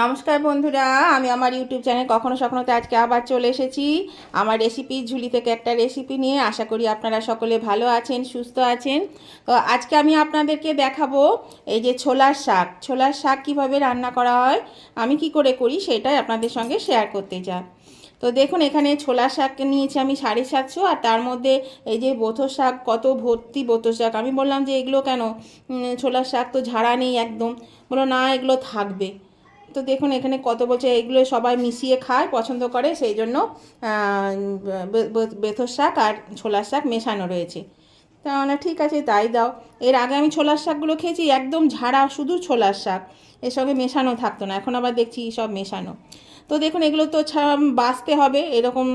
নমস্কার বন্ধুরা, আমি আমার ইউটিউব চ্যানেল কখনো সখনোতে আজকে আবার চলে এসেছি আমার রেসিপি ঝুলি থেকে একটা রেসিপি নিয়ে। আশা করি আপনারা সকলে ভালো আছেন, সুস্থ আছেন। তো আজকে আমি আপনাদেরকে দেখাবো এই যে ছোলার শাক কীভাবে রান্না করা হয়, আমি কি করে করি সেটাই আপনাদের সঙ্গে শেয়ার করতে চাই। তো দেখুন, এখানে ছোলার শাক নিয়েছি আমি 750, আর তার মধ্যে এই যে বোথো শাক, কত ভর্তি বোথো শাক। আমি বললাম যে এগুলো কেন, ছোলার শাক তো ঝাড়া নেই একদম। বলো না, এগুলো থাকবে। তো দেখুন এখানে কত বলছে, এগুলো সবাই মিশিয়ে খায়, পছন্দ করে, সেই জন্য বেথর শাক আর ছোলার শাক মেশানো রয়েছে। তা মানে ঠিক আছে, তাই দাও। এর আগে আমি ছোলার শাকগুলো খেয়েছি একদম ঝাড়া, শুধু ছোলার শাক, এর সঙ্গে মেশানো থাকতো না। এখন আবার দেখছি সব মেশানো। তো দেখুন এগুলো তো বাছতে হবে, এরকম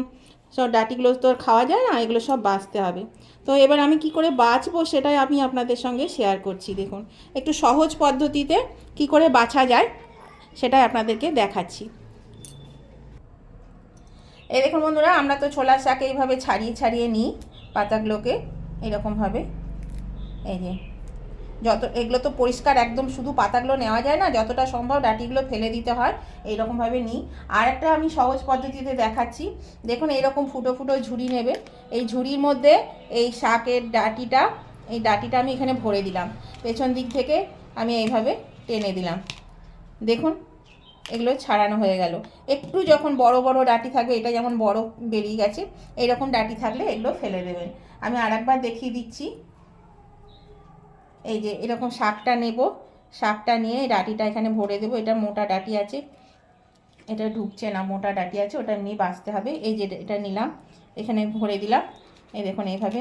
সব ডাঁটিগুলো তো খাওয়া যায় না, এগুলো সব বাছতে হবে। তো এবার আমি কি করে বাছবো সেটাই আমি আপনাদের সঙ্গে শেয়ার করছি। দেখুন একটু সহজ পদ্ধতিতে কি করে বাছা যায় সেটাই আপনাদেরকে দেখাচ্ছি। এই দেখুন বন্ধুরা, আমরা তো ছোলার শাক এইভাবে ছাড়িয়ে ছাড়িয়ে নিই পাতাগুলোকে, এরকমভাবে। এই যে এগুলো তো পরিষ্কার একদম, শুধু পাতাগুলো নেওয়া যায় না, যতটা সম্ভব ডাঁটিগুলো ফেলে দিতে হয়, এইরকমভাবে নিই। আর একটা আমি সহজ পদ্ধতিতে দেখাচ্ছি। দেখুন এইরকম ফুটো ফুটো ঝুড়ি নেবে, এই ঝুড়ির মধ্যে এই শাকের এই ডাঁটিটা আমি এখানে ভরে দিলাম, পেছন দিক থেকে আমি এইভাবে টেনে দিলাম। দেখুন এগুলো ছাড়ানো হয়ে গেল। একটু যখন বড় বড় ডাঁটি থাকবে, এটা যেমন বড় বেরিয়ে গেছে, এইরকম ডাঁটি থাকলে এগুলো ফেলে দেবেন। আমি আরেকবার দেখিয়ে দিচ্ছি। এই যে এরকম শাকটা নেব, শাকটা নিয়ে এই ডাঁটিটা এখানে ভরে দেবো। এটা মোটা ডাঁটি আছে, এটা ঢুকছে না, মোটা ডাঁটি আছে, ওটা নিয়ে বাছতে হবে। এই যে এটা নিলাম, এখানে ভরে দিলাম। এই দেখুন এইভাবে,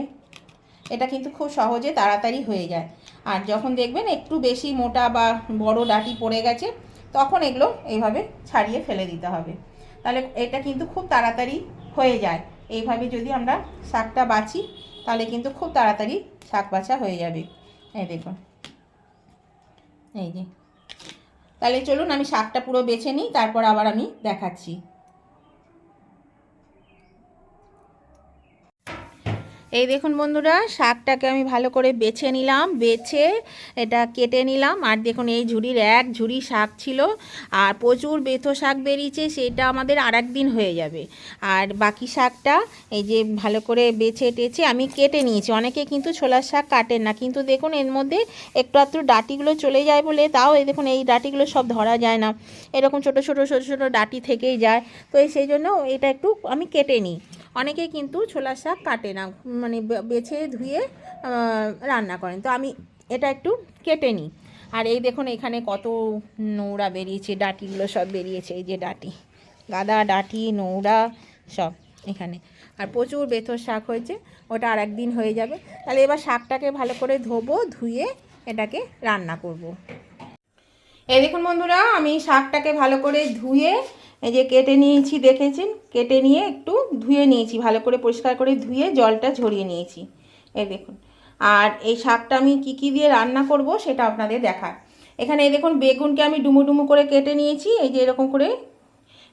এটা কিন্তু খুব সহজে তাড়াতাড়ি হয়ে যায়। আর যখন দেখবেন একটু বেশি মোটা বা বড় ডাঁটি পড়ে গেছে, তখন এগুলো এইভাবে ছাড়িয়ে ফেলে দিতে হবে। তাহলে এটা কিন্তু খুব তাড়াতাড়ি হয়ে যায়। এইভাবে যদি আমরা শাকটা বাছি, তাহলে কিন্তু খুব তাড়াতাড়ি শাক বাছা হয়ে যাবে। এই দেখুন, এই যে। তাহলে চলুন আমি শাকটা পুরো বেছে নিই, তারপর আবার আমি দেখাচ্ছি। এই দেখুন বন্ধুরা, শাকটাকে আমি ভালো করে বেছে নিলাম, বেছে এটা কেটে নিলাম। আর দেখুন এই ঝুড়ির এক ঝুড়ি শাক ছিল, আর প্রচুর বেথো শাক বেরিয়েছে, সেটা আমাদের আর একদিন হয়ে যাবে। আর বাকি শাকটা এই যে ভালো করে বেছে টেছে আমি কেটে নিয়েছি। অনেকে কিন্তু ছোলার শাক কাটেন না, কিন্তু দেখুন এর মধ্যে একটু আধটু ডাঁটিগুলো চলে যায় বলে, তাও এই দেখুন এই ডাঁটিগুলো সব ধরা যায় না, এরকম ছোটো ছোটো ছোটো ছোটো ডাঁটি থেকেই যায়। তো সেই জন্য এটা একটু আমি কেটে নিই। অনেকে কিন্তু ছোলার শাক কাটে না, মানে বেছে ধুয়ে রান্না করেন। তো আমি এটা একটু কেটে নিই। আর এই দেখুন এখানে কত নোংরা বেরিয়েছে, ডাঁটিগুলো সব বেরিয়েছে, এই যে ডাঁটি, গাদা ডাঁটি, নোংরা সব এখানে। আর প্রচুর বেথর শাক হয়েছে, ওটা আর একদিন হয়ে যাবে। তাহলে এবার শাকটাকে ভালো করে ধোবো, ধুয়ে এটাকে রান্না করব। এই দেখুন বন্ধুরা, আমি শাকটাকে ভালো করে ধুয়ে এই যে কেটে নিয়েছি, দেখেছেন, কেটে নিয়ে একটু ধুয়ে নিয়েছি, ভালো করে পরিষ্কার করে ধুয়ে জলটা ঝরিয়ে নিয়েছি। এই দেখুন। আর এই শাকটা আমি কি দিয়ে রান্না করব সেটা আপনাদের দেখায়। এখানে এই দেখুন বেগুনকে আমি ডুমু ডুমু করে কেটে নিয়েছি, এই যে এরকম করে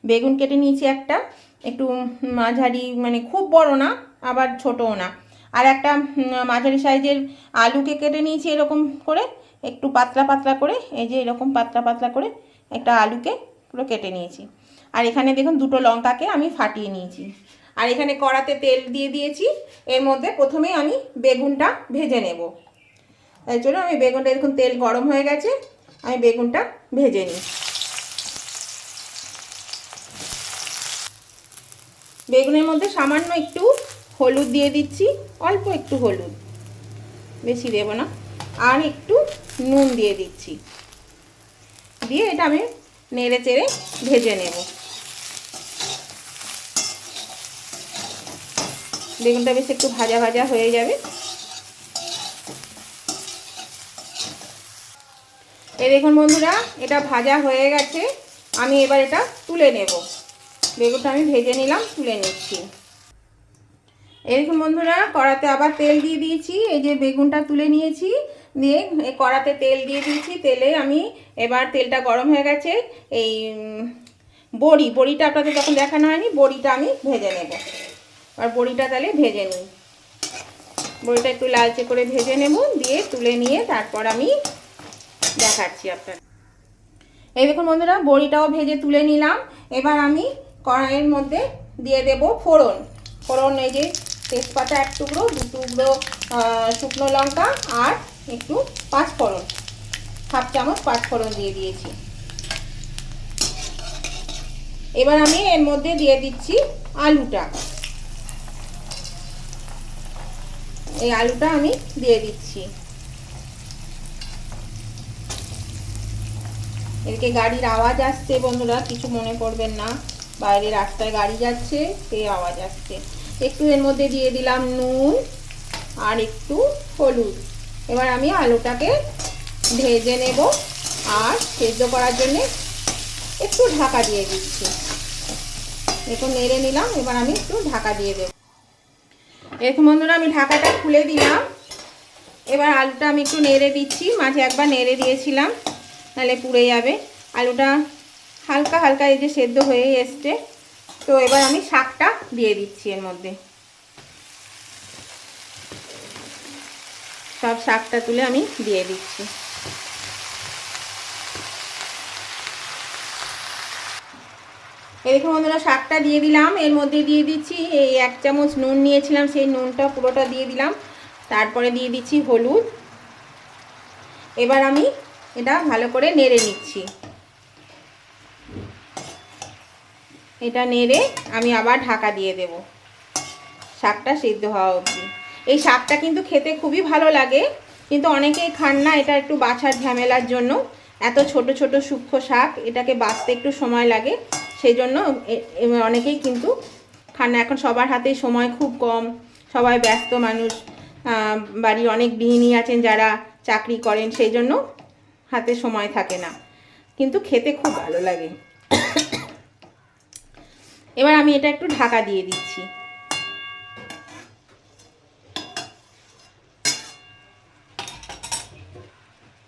বেগুন কেটে নিয়েছি একটা, একটু মাঝারি, মানে খুব বড় না আবার ছোটও না। আর একটা মাঝারি সাইজের আলুকে কেটে নিয়েছি এরকম করে, একটু পাতলা পাতলা করে, এই যে এরকম পাতলা পাতলা করে একটা আলুকে পুরো কেটে নিয়েছি। আর এখানে দেখুন দুটো লঙ্কাকে আমি ফাটিয়ে নিয়েছি। আর এখানে কড়াতে তেল দিয়ে দিয়েছি, এর মধ্যে প্রথমেই আমি বেগুনটা ভেজে নেব। তাই জন্য আমি বেগুনটা, দেখুন তেল গরম হয়ে গেছে, আমি বেগুনটা ভেজে নিই। বেগুনের মধ্যে সামান্য একটু হলুদ দিয়ে দিচ্ছি, অল্প একটু হলুদ, বেশি দেব না। আর একটু নুন দিয়ে দিচ্ছি, দিয়ে এটা আমি নেড়ে চেড়ে ভেজে নেব। বেগুনটা বেশ একটু ভাজা ভাজা হয়ে যাবে। এই দেখুন বন্ধুরা, এটা ভাজা হয়ে গেছে, আমি এবার এটা তুলে নেব। বেগুনটা আমি ভেজে নিলাম, তুলে নিচ্ছি। এই দেখুন বন্ধুরা, কড়াতে আবার তেল দিয়ে দিয়েছি, এই যে বেগুনটা তুলে নিয়েছি, দিয়ে এই কড়াতে তেল দিয়ে দিয়েছি। তেলে আমি এবার, তেলটা গরম হয়ে গেছে, এই বড়িটা আপনাদের যখন দেখানো হয়নি, বড়িটা আমি ভেজে নেব। আর বড়িটা তাহলে ভেজে নিই, বড়িটা একটু লালচে করে ভেজে নেব, দিয়ে তুলে নিয়ে তারপর আমি দেখাচ্ছি আপনার। এই দেখুন বন্ধুরা, বড়িটাও ভেজে তুলে নিলাম। এবার আমি কড়াইয়ের মধ্যে দিয়ে দেব ফোড়ন। ফোড়ন এই যে তেজপাতা 1 টুকরো, 2 টুকরো শুকনো লঙ্কা আর একটু 5 ফোড়ন, 1/2 চামচ 5 ফোড়ন দিয়ে দিয়েছি। এবার আমি এর মধ্যে দিয়ে দিচ্ছি আলুটা। এই আলুটা আমি দিয়ে দিচ্ছি। এদিকে গাড়ির আওয়াজ আসছে বন্ধুরা, কিছু মনে করবেন না, বাইরে রাস্তায় গাড়ি যাচ্ছে, সেই আওয়াজ আসছে। একটু এর মধ্যে দিয়ে দিলাম নুন আর একটু হলুদ। এবার আমি আলুটাকে ভেজে নেব আর সেদ্ধ করার জন্য একটু ঢাকা দিয়ে দিচ্ছি। একটু নেড়ে নিলাম, এবার আমি একটু ঢাকা দিয়ে দেব। এরকম বন্ধুরা আমি ঢাকাটা খুলে দিলাম। এবার আলুটা আমি একটু নেড়ে দিচ্ছি, মাঝে একবার নেড়ে দিয়েছিলাম, নাহলে পুড়ে যাবে। আলুটা হালকা হালকা এই যে সেদ্ধ হয়ে এসছে। তো এবার আমি শাকটা দিয়ে দিচ্ছি এর মধ্যে। সব শাকটা তুলে আমি দিয়ে দিচ্ছি। এই দেখুন বন্ধুরা, শাকটা দিয়ে দিলাম। এর মধ্যে দিয়ে দিচ্ছি এই 1 চামচ নুন নিয়েছিলাম, সেই নুনটা পুরোটা দিয়ে দিলাম। তারপরে দিয়ে দিচ্ছি হলুদ। এবার আমি এটা ভালো করে নেড়ে নিচ্ছি। এটা নেড়ে আমি আবার ঢাকা দিয়ে দেব শাকটা সিদ্ধ হওয়া অবধি। এই শাকটা কিন্তু খেতে খুবই ভালো লাগে, কিন্তু অনেকেই খান না, এটা একটু বাছার ঝামেলার জন্য। এত ছোট ছোট সূক্ষ্ম শাক, এটাকে বাছতে একটু সময় লাগে, সেই জন্য অনেকেই কিন্তু খান না। এখন সবার হাতেই সময় খুব কম, সবাই ব্যস্ত মানুষ, বাড়ির অনেক গৃহিণী আছেন যারা চাকরি করেন, সেই জন্য হাতে সময় থাকে না, কিন্তু খেতে খুব ভালো লাগে। এবার আমি এটা একটু ঢাকা দিয়ে দিচ্ছি।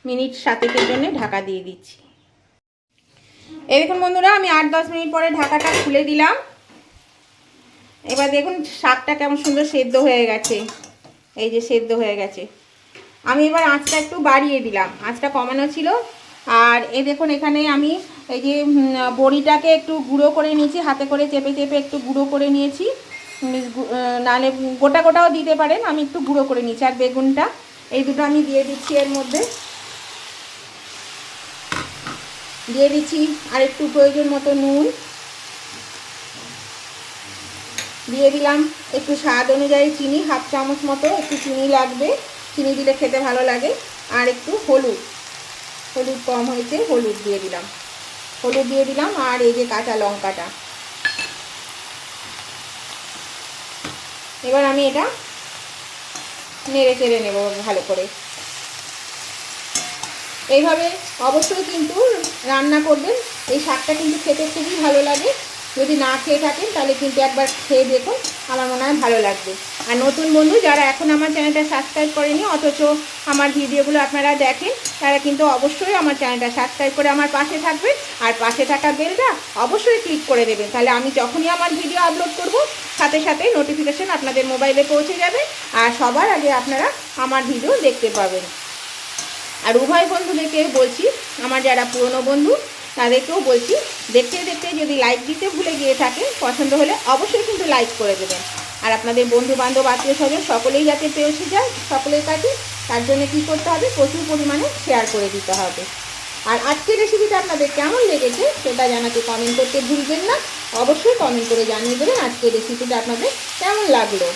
মিনিট 7-এর জন্য ঢাকা দিয়ে দিচ্ছি। এই দেখুন বন্ধুরা, আমি 8-10 মিনিট পরে ঢাকাটা খুলে দিলাম। এবার দেখুন শাকটা কেমন সুন্দর সেদ্ধ হয়ে গেছে। এই যে সেদ্ধ হয়ে গেছে। আমি এবার আঁচটা একটু বাড়িয়ে দিলাম, আঁচটা কমানো ছিল। আর এই দেখুন এখানে আমি এই যে বড়িটাকে একটু গুঁড়ো করে নিয়েছি, হাতে করে চেপে চেপে একটু গুঁড়ো করে নিয়েছি, নাহলে গোটা গোটাও দিতে পারেন, আমি একটু গুঁড়ো করে নিয়েছি। আর বেগুনটা, এই দুটো আমি দিয়ে দিচ্ছি এর মধ্যে। দিয়ে দিচ্ছি আর একটু প্রয়োজন মতো নুন, দিয়ে দিলাম একটু স্বাদ অনুযায়ী চিনি, 1/2 চামচ মতো একটু চিনি লাগবে, চিনি দিলে খেতে ভালো লাগে। আর একটু হলুদ, হলুদ কম হয়েছে, হলুদ দিয়ে দিলাম, হলুদ দিয়ে দিলাম। আর এই যে কাঁচা লঙ্কাটা। এবার আমি এটা নেড়ে চেড়ে নেব ভালো করে। এইভাবে অবশ্যই কিন্তু রান্না করবেন, এই শাকটা কিন্তু খেতে খুবই ভালো লাগে। যদি না খেয়ে থাকেন তাহলে কিন্তু একবার খেয়ে দেখুন, আমার মনে হয় ভালো লাগবে। আর নতুন বন্ধু যারা এখন আমার চ্যানেলটা সাবস্ক্রাইব করেনি অথচ আমার ভিডিওগুলো আপনারা দেখেন, তারা কিন্তু অবশ্যই আমার চ্যানেলটা সাবস্ক্রাইব করে আমার পাশে থাকবেন। আর পাশে থাকা বেলটা অবশ্যই ক্লিক করে দেবেন, তাহলে আমি যখনই আমার ভিডিও আপলোড করব সাথে সাথে নোটিফিকেশান আপনাদের মোবাইলে পৌঁছে যাবে, আর সবার আগে আপনারা আমার ভিডিও দেখতে পাবেন। আর উভয় বন্ধুদেরকে বলছি, আমার যারা পুরনো বন্ধু তাদেরকেও বলছি, দেখতে দেখতে যদি লাইক দিতে ভুলে গিয়ে থাকেন, পছন্দ হলে অবশ্যই কিন্তু লাইক করে দেবেন। আর আপনাদের বন্ধু বান্ধব আত্মীয় স্বজন সকলেই যাতে পৌঁছে যায় সকলের কাছে, তার জন্য কী করতে হবে, প্রচুর পরিমাণে শেয়ার করে দিতে হবে। আর আজকের রেসিপিটা আপনাদের কেমন লেগেছে সেটা জানাতে কমেন্ট করতে ভুলবেন না, অবশ্যই কমেন্ট করে জানিয়ে দেবেন আজকের রেসিপিটা আপনাদের কেমন লাগলো।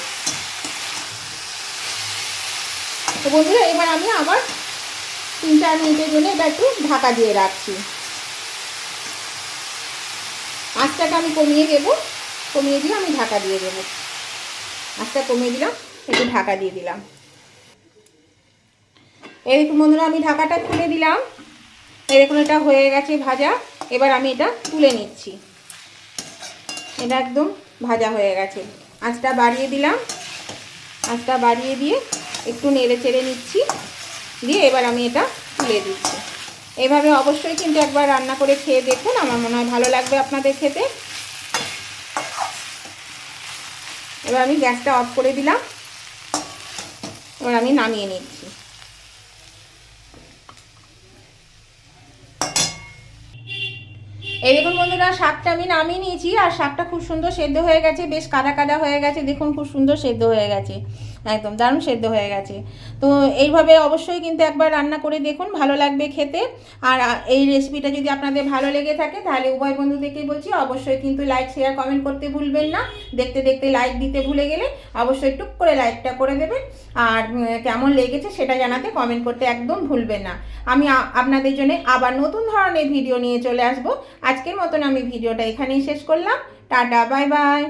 তো বন্ধুরা, এবার আমি আবার 3-4 মিনিটের জন্য এটা একটু ঢাকা দিয়ে রাখছি। আঁচটাকে আমি কমিয়ে দেবো, কমিয়ে দিয়ে আমি ঢাকা দিয়ে দেবো। আঁচটা কমিয়ে দিলাম, একটু ঢাকা দিয়ে দিলাম। এই দেখুন বন্ধুরা, আমি ঢাকাটা খুলে দিলাম। এই দেখুন এটা হয়ে গেছে ভাজা। এবার আমি এটা তুলে নিচ্ছি। এটা একদম ভাজা হয়ে গেছে। আঁচটা বাড়িয়ে দিলাম, আঁচটা বাড়িয়ে দিয়ে একটু নেড়ে চেড়ে নিচ্ছি, দিয়ে এবার আমি এটা তুলে দিচ্ছি। এইভাবে অবশ্যই কিন্তু একবার রান্না করে খেয়ে দেখুন, আমার মনে হয় ভালো লাগবে আপনাদের খেতে। এবার আমি গ্যাসটা অফ করে দিলাম, এবার আমি নামিয়ে নিচ্ছি। এই দেখুন বন্ধুরা, শাকটা আমি নামিয়ে নিয়েছি আর শাকটা খুব সুন্দর সেদ্ধ হয়ে গেছে, বেশ কাদা কাদা হয়ে গেছে, দেখুন খুব সুন্দর সেদ্ধ হয়ে গেছে, একদম দারুণ সেদ্ধ হয়ে গেছে। তো এইভাবে অবশ্যই কিন্তু একবার রান্না করে দেখুন, ভালো লাগবে খেতে। আর এই রেসিপিটা যদি আপনাদের ভালো লেগে থাকে তাহলে উভয় বন্ধুদেরকেই বলছি অবশ্যই কিন্তু লাইক শেয়ার কমেন্ট করতে ভুলবেন না। দেখতে দেখতে লাইক দিতে ভুলে গেলে অবশ্যই টুক করে লাইকটা করে দেবেন। আর কেমন লেগেছে সেটা জানাতে কমেন্ট করতে একদম ভুলবেন না। আমি আপনাদের জন্য আবার নতুন ধরনের ভিডিও নিয়ে চলে আসবো। আজকের মতন আমি ভিডিওটা এখানেই শেষ করলাম। Tata, bye bye.